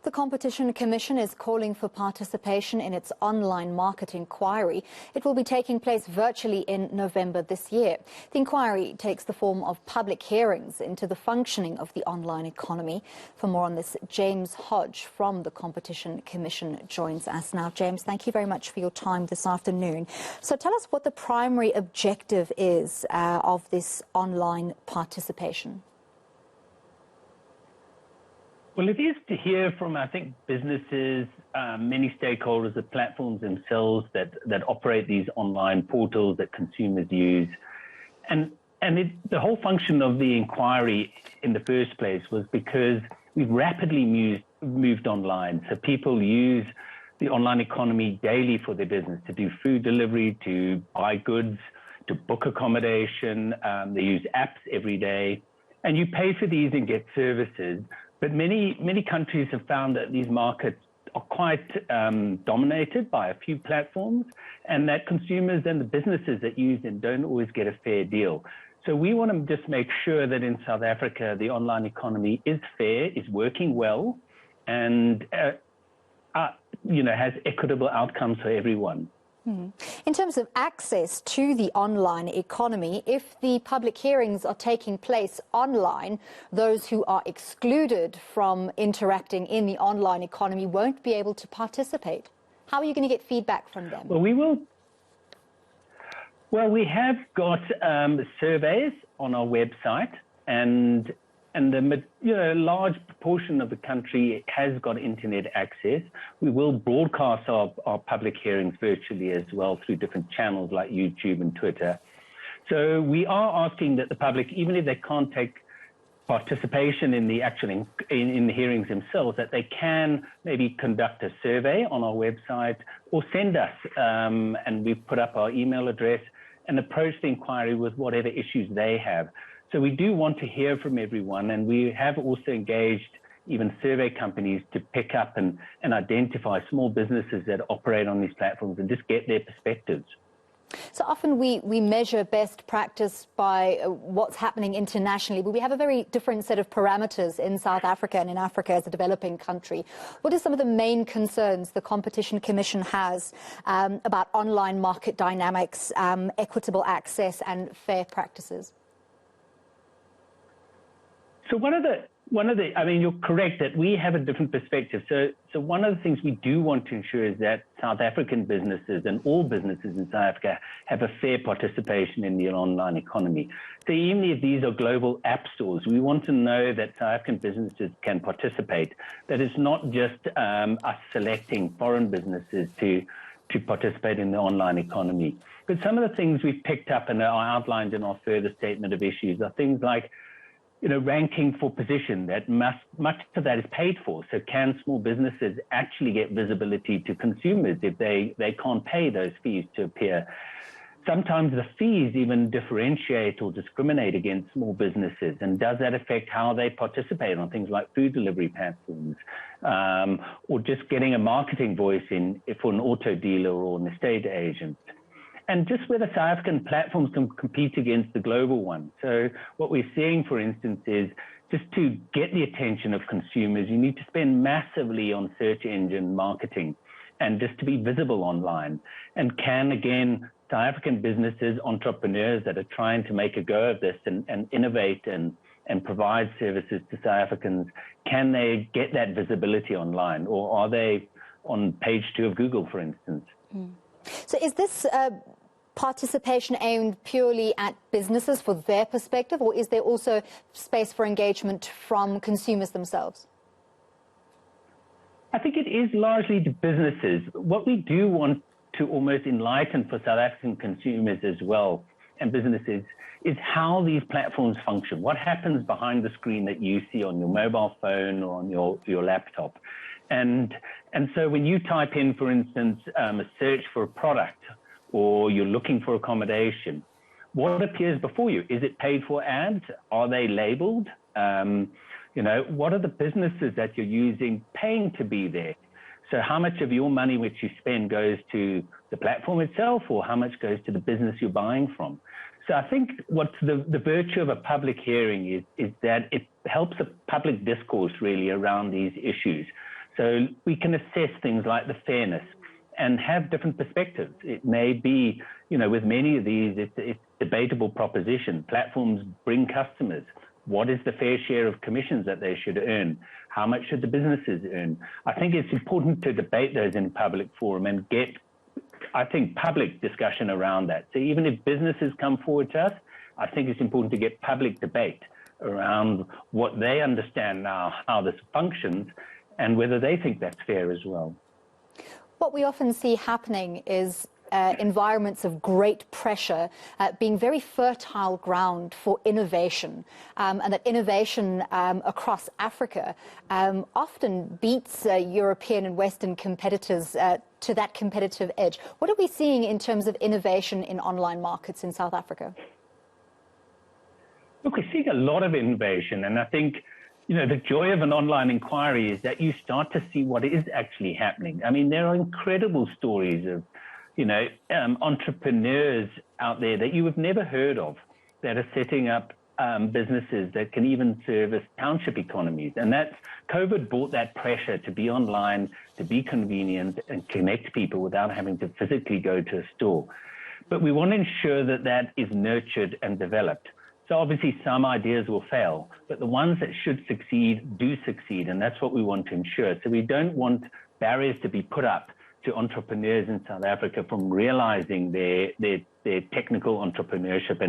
The Competition Commission is calling for participation in its online market inquiry. It will be taking place virtually in November this year. The inquiry takes the form of public hearings into the functioning of the online economy. For more on this, James Hodge from the Competition Commission joins us now. James, thank you very much for your time this afternoon. So tell us what the primary objective is of this online participation. Well, it is to hear from, I think, businesses, many stakeholders, the platforms themselves that operate these online portals that consumers use. And the whole function of the inquiry in the first place was because we've rapidly moved online. So people use the online economy daily for their business, to do food delivery, to buy goods, to book accommodation. They use apps every day. And you pay for these and get services. But many countries have found that these markets are quite dominated by a few platforms, and that consumers and the businesses that use them don't always get a fair deal. So we want to just make sure that in South Africa, the online economy is fair, is working well, and has equitable outcomes for everyone. In terms of access to the online economy, if the public hearings are taking place online, those who are excluded from interacting in the online economy won't be able to participate. How are you going to get feedback from them? Well, we will. Well, we have got surveys on our website, and the large proportion of the country has got internet access. We will broadcast our public hearings virtually as well through different channels like YouTube and Twitter. So we are asking that the public, even if they can't take participation in the actual in the hearings themselves, that they can maybe conduct a survey on our website or send us, and we've put up our email address, and approach the inquiry with whatever issues they have. So we do want to hear from everyone, and we have also engaged even survey companies to pick up and identify small businesses that operate on these platforms and just get their perspectives. So often we measure best practice by what's happening internationally, but we have a very different set of parameters in South Africa and in Africa as a developing country. What are some of the main concerns the Competition Commission has about online market dynamics, equitable access and fair practices? So one of the, I mean, you're correct that we have a different perspective. So one of the things we do want to ensure is that South African businesses and all businesses in South Africa have a fair participation in the online economy. So even if these are global app stores, we want to know that South African businesses can participate, that it's not just us selecting foreign businesses to participate in the online economy. But some of the things we've picked up and are outlined in our further statement of issues are things like, ranking for position, that much of that is paid for. So can small businesses actually get visibility to consumers if they can't pay those fees to appear? Sometimes the fees even differentiate or discriminate against small businesses. And does that affect how they participate on things like food delivery platforms, or just getting a marketing voice for an auto dealer or an estate agent? And just whether South African platforms can compete against the global one. So what we're seeing, for instance, is just to get the attention of consumers, you need to spend massively on search engine marketing and just to be visible online. And can, again, South African businesses, entrepreneurs that are trying to make a go of this and innovate and provide services to South Africans, can they get that visibility online? Or are they on page 2 of Google, for instance? So is this participation aimed purely at businesses for their perspective, or is there also space for engagement from consumers themselves? I think it is largely to businesses. What we do want to almost enlighten for South African consumers as well, and businesses, is how these platforms function. What happens behind the screen that you see on your mobile phone or on your laptop? And so when you type in, for instance, a search for a product, or you're looking for accommodation, what appears before you? Is it paid for ads? Are they labeled? What are the businesses that you're using paying to be there? So how much of your money which you spend goes to the platform itself, or how much goes to the business you're buying from? So I think what's the virtue of a public hearing is that it helps a public discourse really around these issues. So we can assess things like the fairness and have different perspectives. It may be, with many of these, it's debatable proposition. Platforms bring customers. What is the fair share of commissions that they should earn? How much should the businesses earn? I think it's important to debate those in public forum and get, I think, public discussion around that. So even if businesses come forward to us, I think it's important to get public debate around what they understand now, how this functions, and whether they think that's fair as well. What we often see happening is environments of great pressure being very fertile ground for innovation, and that innovation across Africa often beats European and Western competitors to that competitive edge. What are we seeing in terms of innovation in online markets in South Africa? Look, we're seeing a lot of innovation, and I think the joy of an online inquiry is that you start to see what is actually happening. I mean, there are incredible stories of, entrepreneurs out there that you have never heard of that are setting up businesses that can even service township economies. And that's, COVID brought that pressure to be online, to be convenient and connect people without having to physically go to a store. But we want to ensure that that is nurtured and developed. So obviously some ideas will fail, but the ones that should succeed do succeed, and that's what we want to ensure. So we don't want barriers to be put up to entrepreneurs in South Africa from realizing their technical entrepreneurship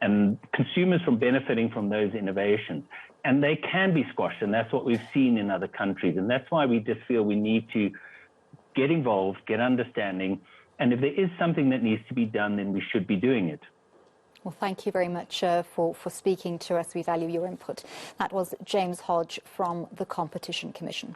and consumers from benefiting from those innovations. And they can be squashed, and that's what we've seen in other countries. And that's why we just feel we need to get involved, get understanding, and if there is something that needs to be done, then we should be doing it. Well, thank you very much for speaking to us. We value your input. That was James Hodge from the Competition Commission.